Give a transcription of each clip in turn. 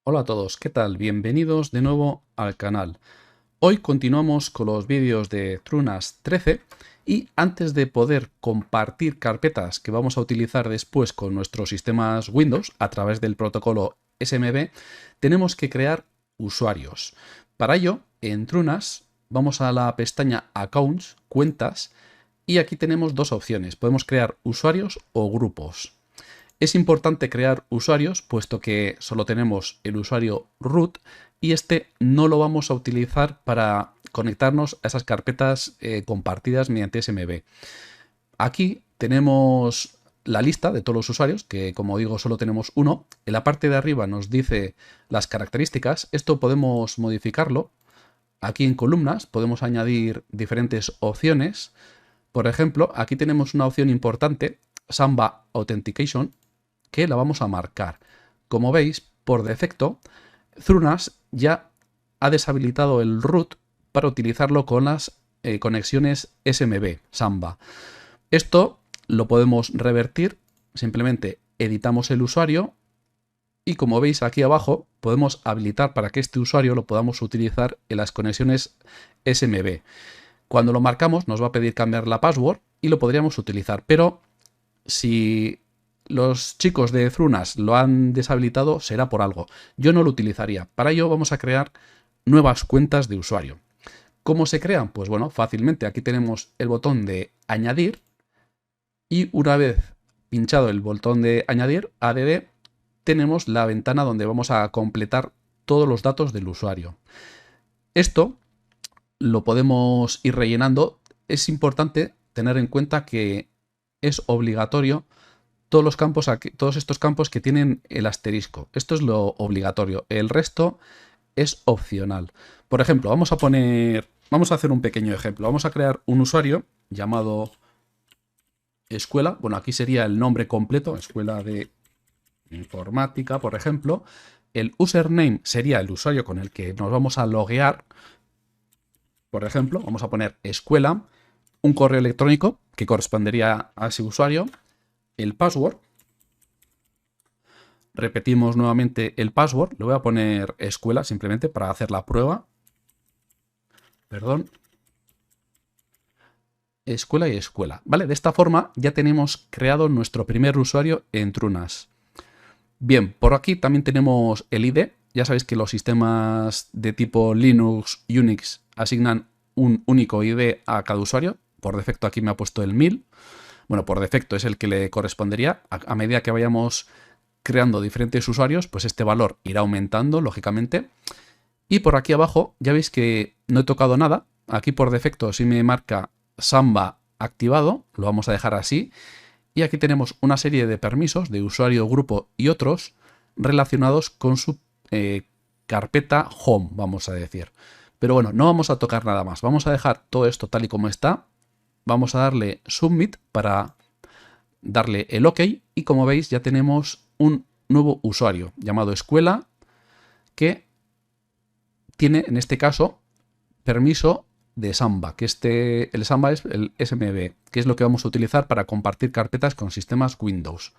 Hola a todos, ¿qué tal? Bienvenidos de nuevo al canal. Hoy continuamos con los vídeos de Trunas 13 y antes de poder compartir carpetas que vamos a utilizar después con nuestros sistemas Windows a través del protocolo SMB, tenemos que crear usuarios. Para ello, en Trunas vamos a la pestaña Accounts, Cuentas, y aquí tenemos dos opciones. Podemos crear usuarios o grupos. Es importante crear usuarios, puesto que solo tenemos el usuario root y este no lo vamos a utilizar para conectarnos a esas carpetas compartidas mediante SMB. Aquí tenemos la lista de todos los usuarios, que como digo solo tenemos uno. En la parte de arriba nos dice las características. Esto podemos modificarlo. Aquí en columnas podemos añadir diferentes opciones. Por ejemplo, aquí tenemos una opción importante, Samba Authentication, que la vamos a marcar. Como veis, por defecto, Trunas ya ha deshabilitado el root para utilizarlo con las conexiones SMB, Samba. Esto lo podemos revertir, simplemente editamos el usuario y como veis aquí abajo podemos habilitar para que este usuario lo podamos utilizar en las conexiones SMB. Cuando lo marcamos nos va a pedir cambiar la password y lo podríamos utilizar, pero si los chicos de Trunas lo han deshabilitado será por algo. Yo no lo utilizaría. Para ello vamos a crear nuevas cuentas de usuario. ¿Cómo se crean? Pues bueno, fácilmente. Aquí tenemos el botón de añadir y una vez pinchado el botón de añadir, add, tenemos la ventana donde vamos a completar todos los datos del usuario. Esto lo podemos ir rellenando. Es importante tener en cuenta que es obligatorio todos estos campos que tienen el asterisco. Esto es lo obligatorio. El resto es opcional. Por ejemplo, vamos a hacer un pequeño ejemplo. Vamos a crear un usuario llamado escuela. Bueno, aquí sería el nombre completo, escuela de informática, por ejemplo. El username sería el usuario con el que nos vamos a loguear. Por ejemplo, vamos a poner escuela, un correo electrónico que correspondería a ese usuario, el password. Repetimos nuevamente el password. Le voy a poner escuela simplemente para hacer la prueba. Perdón. Escuela y escuela. Vale, de esta forma ya tenemos creado nuestro primer usuario en Trunas. Bien, por aquí también tenemos el ID. Ya sabéis que los sistemas de tipo Linux, Unix asignan un único ID a cada usuario. Por defecto aquí me ha puesto el 1000. Bueno, por defecto es el que le correspondería. A medida que vayamos creando diferentes usuarios, pues este valor irá aumentando, lógicamente. Y por aquí abajo ya veis que no he tocado nada. Aquí por defecto sí me marca Samba activado, lo vamos a dejar así. Y aquí tenemos una serie de permisos de usuario, grupo y otros relacionados con su carpeta home, vamos a decir. Pero bueno, no vamos a tocar nada más. Vamos a dejar todo esto tal y como está. Vamos a darle Submit para darle el OK y como veis ya tenemos un nuevo usuario llamado escuela que tiene en este caso permiso de Samba, que el Samba es el SMB, que es lo que vamos a utilizar para compartir carpetas con sistemas Windows.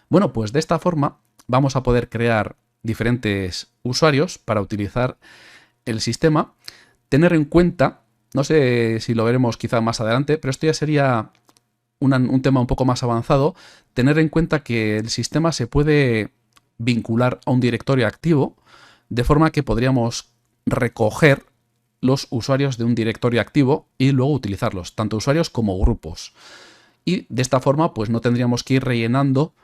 Bueno, pues de esta forma vamos a poder crear diferentes usuarios para utilizar el sistema. Tener en cuenta, no sé si lo veremos quizá más adelante, pero esto ya sería un tema un poco más avanzado, tener en cuenta que el sistema se puede vincular a un directorio activo, de forma que podríamos recoger los usuarios de un directorio activo y luego utilizarlos, tanto usuarios como grupos. Y de esta forma, pues no tendríamos que ir rellenando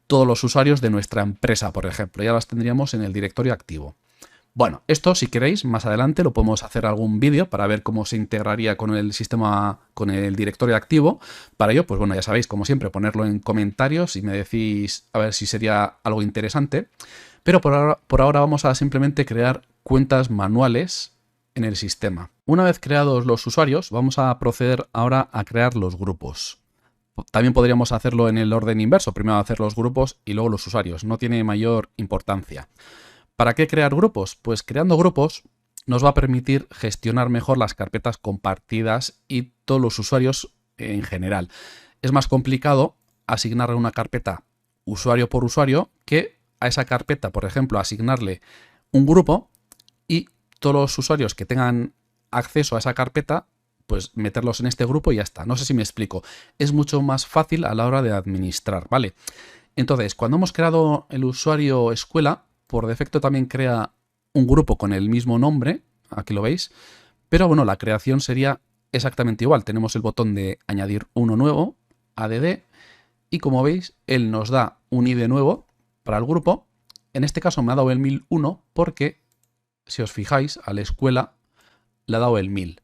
todos los usuarios de nuestra empresa, por ejemplo, ya las tendríamos en el directorio activo. Bueno, esto si queréis, más adelante lo podemos hacer algún vídeo para ver cómo se integraría con el sistema, con el directorio activo. Para ello, pues bueno, ya sabéis, como siempre, ponerlo en comentarios y me decís a ver si sería algo interesante. Pero por ahora vamos a simplemente crear cuentas manuales en el sistema. Una vez creados los usuarios, vamos a proceder ahora a crear los grupos. También podríamos hacerlo en el orden inverso, primero hacer los grupos y luego los usuarios, no tiene mayor importancia. ¿Para qué crear grupos? Pues creando grupos nos va a permitir gestionar mejor las carpetas compartidas y todos los usuarios en general. Es más complicado asignar una carpeta usuario por usuario que a esa carpeta, por ejemplo, asignarle un grupo y todos los usuarios que tengan acceso a esa carpeta, pues meterlos en este grupo y ya está. No sé si me explico. Es mucho más fácil a la hora de administrar, ¿vale? Entonces, cuando hemos creado el usuario escuela, por defecto también crea un grupo con el mismo nombre, aquí lo veis, pero bueno, la creación sería exactamente igual. Tenemos el botón de añadir uno nuevo, add, y como veis, él nos da un ID nuevo para el grupo. En este caso me ha dado el 1001 porque, si os fijáis, a la escuela le ha dado el 1000.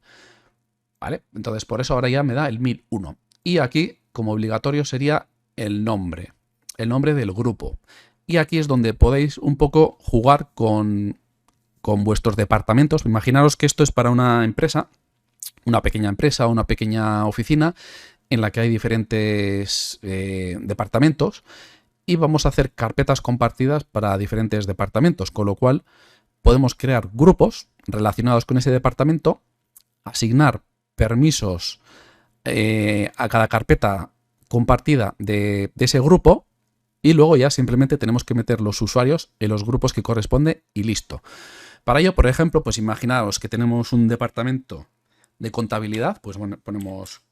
¿Vale? Entonces, por eso ahora ya me da el 1001. Y aquí, como obligatorio, sería el nombre del grupo. Y aquí es donde podéis un poco jugar con vuestros departamentos. Imaginaros que esto es para una empresa, una pequeña oficina en la que hay diferentes departamentos y vamos a hacer carpetas compartidas para diferentes departamentos, con lo cual podemos crear grupos relacionados con ese departamento, asignar permisos a cada carpeta compartida de ese grupo y luego ya simplemente tenemos que meter los usuarios en los grupos que corresponde y listo. Para ello, por ejemplo, pues imaginaos que tenemos un departamento de contabilidad, pues bueno, ponemos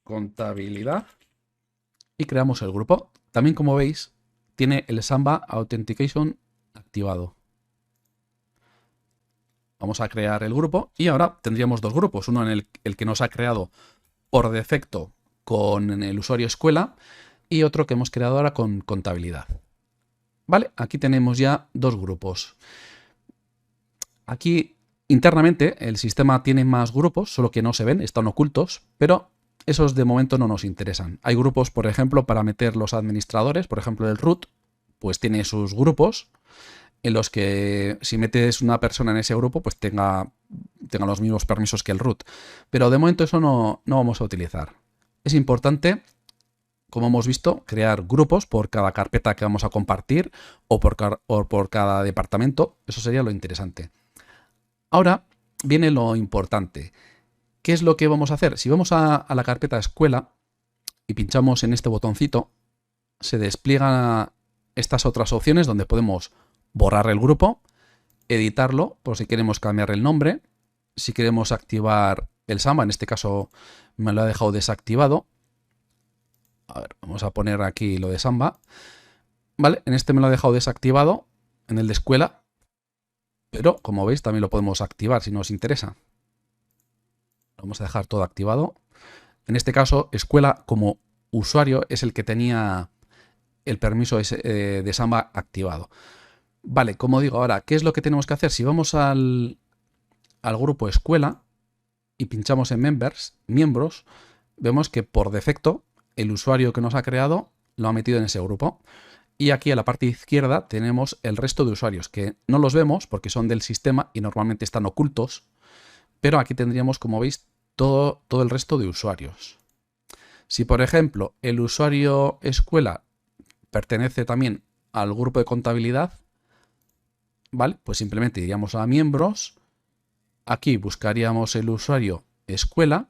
contabilidad y creamos el grupo. También, como veis, tiene el Samba Authentication activado. Vamos a crear el grupo y ahora tendríamos dos grupos. Uno en el que nos ha creado por defecto con el usuario escuela y otro que hemos creado ahora con contabilidad. Vale, aquí tenemos ya dos grupos. Aquí internamente el sistema tiene más grupos, solo que no se ven, están ocultos, pero esos de momento no nos interesan. Hay grupos, por ejemplo, para meter los administradores, por ejemplo el root, pues tiene sus grupos en los que si metes una persona en ese grupo, pues tenga los mismos permisos que el root. Pero de momento eso no vamos a utilizar. Es importante, como hemos visto, crear grupos por cada carpeta que vamos a compartir o por cada departamento. Eso sería lo interesante. Ahora viene lo importante. ¿Qué es lo que vamos a hacer? Si vamos a la carpeta escuela y pinchamos en este botoncito, se despliegan estas otras opciones donde podemos borrar el grupo, editarlo por si queremos cambiar el nombre, si queremos activar el Samba, en este caso me lo ha dejado desactivado. A ver, vamos a poner aquí lo de Samba. Vale, en este me lo ha dejado desactivado, en el de escuela, pero como veis también lo podemos activar si nos interesa. Vamos a dejar todo activado. En este caso, escuela como usuario es el que tenía el permiso de Samba activado. Vale, como digo, ahora, ¿qué es lo que tenemos que hacer? Si vamos al grupo escuela y pinchamos en miembros, vemos que por defecto el usuario que nos ha creado lo ha metido en ese grupo. Y aquí a la parte izquierda tenemos el resto de usuarios, que no los vemos porque son del sistema y normalmente están ocultos, pero aquí tendríamos, como veis, todo el resto de usuarios. Si, por ejemplo, el usuario escuela pertenece también al grupo de contabilidad, ¿vale? Pues simplemente iríamos a miembros, aquí buscaríamos el usuario escuela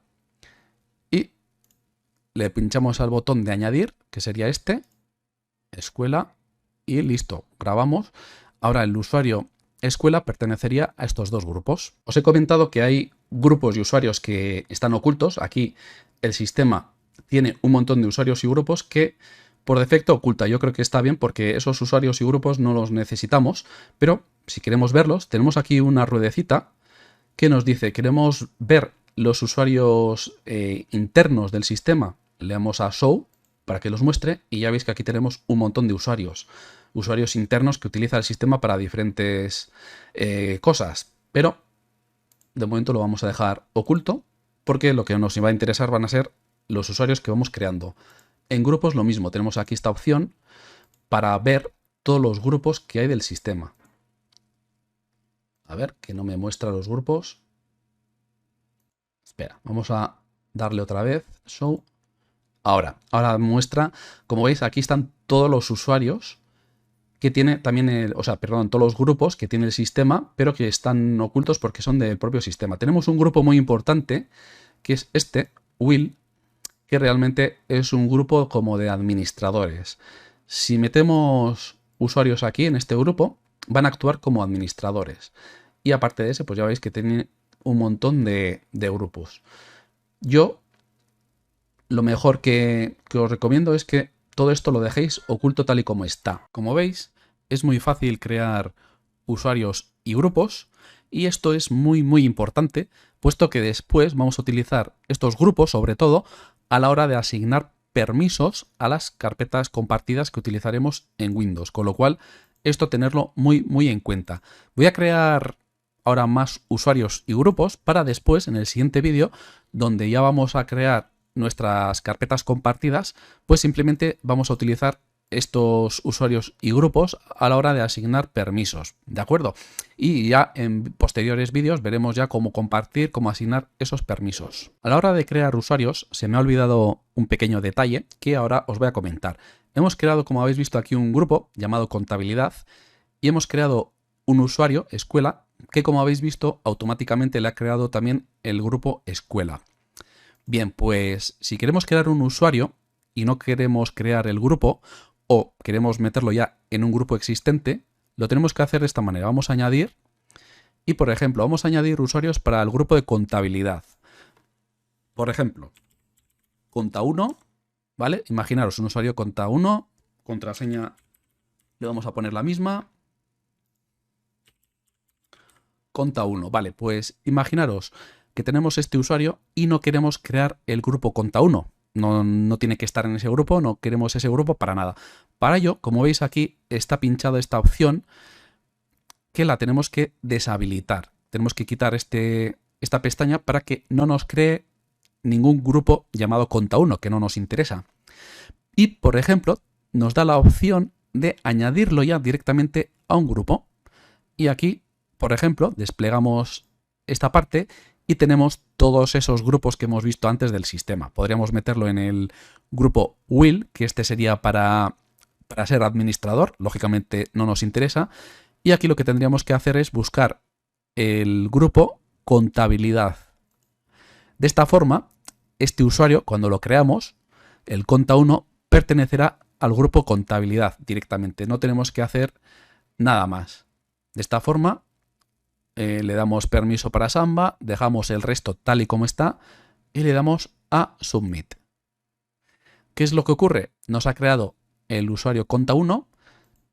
y le pinchamos al botón de añadir, que sería este, escuela, y listo, grabamos. Ahora el usuario escuela pertenecería a estos dos grupos. Os he comentado que hay grupos y usuarios que están ocultos. Aquí el sistema tiene un montón de usuarios y grupos que por defecto oculta. Yo creo que está bien porque esos usuarios y grupos no los necesitamos, pero si queremos verlos, tenemos aquí una ruedecita que nos dice, queremos ver los usuarios internos del sistema. Le damos a Show para que los muestre y ya veis que aquí tenemos un montón de usuarios internos que utiliza el sistema para diferentes cosas, pero de momento lo vamos a dejar oculto porque lo que nos va a interesar van a ser los usuarios que vamos creando. En grupos lo mismo, tenemos aquí esta opción para ver todos los grupos que hay del sistema. A ver, que no me muestra los grupos. Espera, vamos a darle otra vez, Show. Ahora muestra, como veis, aquí están todos los usuarios que tiene también todos los grupos que tiene el sistema, pero que están ocultos porque son del propio sistema. Tenemos un grupo muy importante, que es este, Will, que realmente es un grupo como de administradores. Si metemos usuarios aquí en este grupo, van a actuar como administradores. Y aparte de ese, pues ya veis que tienen un montón de grupos. Yo, lo mejor que os recomiendo es que todo esto lo dejéis oculto tal y como está. Como veis, es muy fácil crear usuarios y grupos, y esto es muy importante, puesto que después vamos a utilizar estos grupos, sobre todo, a la hora de asignar permisos a las carpetas compartidas que utilizaremos en Windows, con lo cual esto tenerlo muy en cuenta. Voy a crear ahora más usuarios y grupos para después, en el siguiente vídeo, donde ya vamos a crear nuestras carpetas compartidas, pues simplemente vamos a utilizar estos usuarios y grupos a la hora de asignar permisos, ¿de acuerdo? Y ya en posteriores vídeos veremos ya cómo compartir, cómo asignar esos permisos. A la hora de crear usuarios se me ha olvidado un pequeño detalle que ahora os voy a comentar. Hemos creado, como habéis visto aquí, un grupo llamado contabilidad y hemos creado un usuario, escuela, que como habéis visto automáticamente le ha creado también el grupo escuela. Bien, pues si queremos crear un usuario y no queremos crear el grupo, o queremos meterlo ya en un grupo existente, lo tenemos que hacer de esta manera. Vamos a añadir y, por ejemplo, vamos a añadir usuarios para el grupo de contabilidad. Por ejemplo, conta1, ¿vale? Imaginaros un usuario conta1, contraseña le vamos a poner la misma. Conta1, vale, pues imaginaros que tenemos este usuario y no queremos crear el grupo conta1. No tiene que estar en ese grupo, no queremos ese grupo para nada. Para ello, como veis aquí, está pinchada esta opción que la tenemos que deshabilitar. Tenemos que quitar esta pestaña para que no nos cree ningún grupo llamado conta1, que no nos interesa. Y, por ejemplo, nos da la opción de añadirlo ya directamente a un grupo. Y aquí, por ejemplo, desplegamos esta parte y tenemos todos esos grupos que hemos visto antes del sistema. Podríamos meterlo en el grupo Will, que este sería para ser administrador, lógicamente no nos interesa. Y aquí lo que tendríamos que hacer es buscar el grupo contabilidad. De esta forma, este usuario, cuando lo creamos, el conta1 pertenecerá al grupo contabilidad directamente. No tenemos que hacer nada más. De esta forma, le damos permiso para Samba, dejamos el resto tal y como está y le damos a Submit. ¿Qué es lo que ocurre? Nos ha creado el usuario conta1,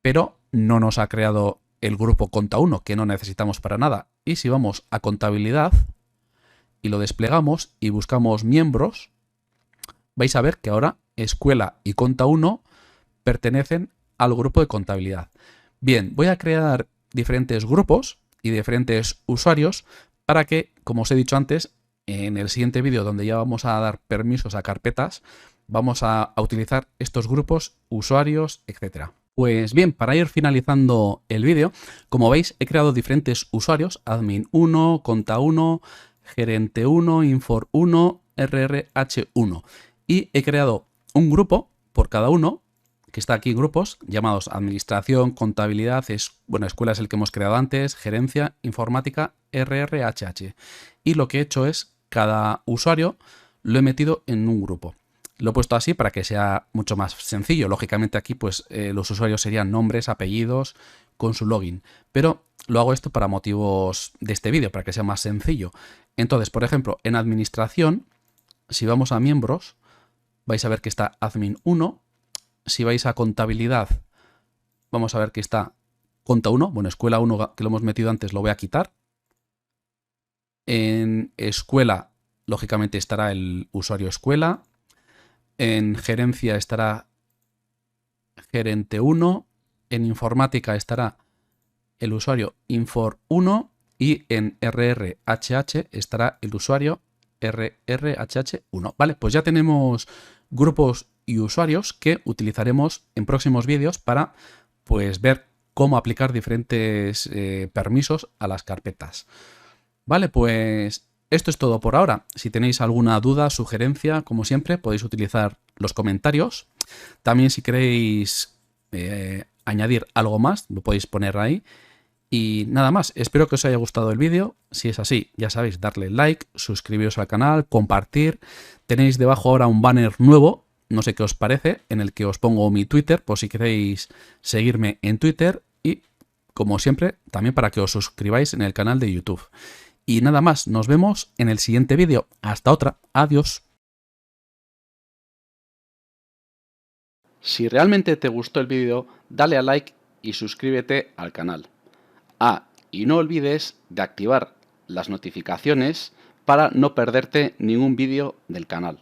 pero no nos ha creado el grupo conta1, que no necesitamos para nada. Y si vamos a contabilidad y lo desplegamos y buscamos miembros, vais a ver que ahora escuela y conta1 pertenecen al grupo de contabilidad. Bien, voy a crear diferentes grupos y diferentes usuarios para que, como os he dicho antes, en el siguiente vídeo donde ya vamos a dar permisos a carpetas, vamos a utilizar estos grupos, usuarios, etc. Pues bien, para ir finalizando el vídeo, como veis he creado diferentes usuarios, admin1, conta1, gerente1, infor1, rrh1 y he creado un grupo por cada uno que está aquí en grupos llamados administración, contabilidad, escuela es el que hemos creado antes, gerencia, informática, RRHH. Y lo que he hecho es, cada usuario lo he metido en un grupo. Lo he puesto así para que sea mucho más sencillo. Lógicamente aquí pues los usuarios serían nombres, apellidos, con su login. Pero lo hago esto para motivos de este vídeo, para que sea más sencillo. Entonces, por ejemplo, en administración, si vamos a miembros, vais a ver que está admin1. Si vais a contabilidad, vamos a ver que está conta1. Bueno, escuela 1 que lo hemos metido antes lo voy a quitar. En escuela, lógicamente, estará el usuario escuela. En gerencia estará gerente1. En informática estará el usuario infor1. Y en RRHH estará el usuario RRHH1. Vale, pues ya tenemos grupos y usuarios que utilizaremos en próximos vídeos para pues ver cómo aplicar diferentes permisos a las carpetas. Vale, pues esto es todo por ahora. Si tenéis alguna duda, sugerencia, como siempre, podéis utilizar los comentarios. También si queréis añadir algo más, lo podéis poner ahí. Y nada más, espero que os haya gustado el vídeo. Si es así, ya sabéis, darle like, suscribiros al canal, compartir. Tenéis debajo ahora un banner nuevo no sé qué os parece, en el que os pongo mi Twitter por si queréis seguirme en Twitter y, como siempre, también para que os suscribáis en el canal de YouTube. Y nada más, nos vemos en el siguiente vídeo. Hasta otra, adiós. Si realmente te gustó el vídeo, dale a like y suscríbete al canal. Y no olvides de activar las notificaciones para no perderte ningún vídeo del canal.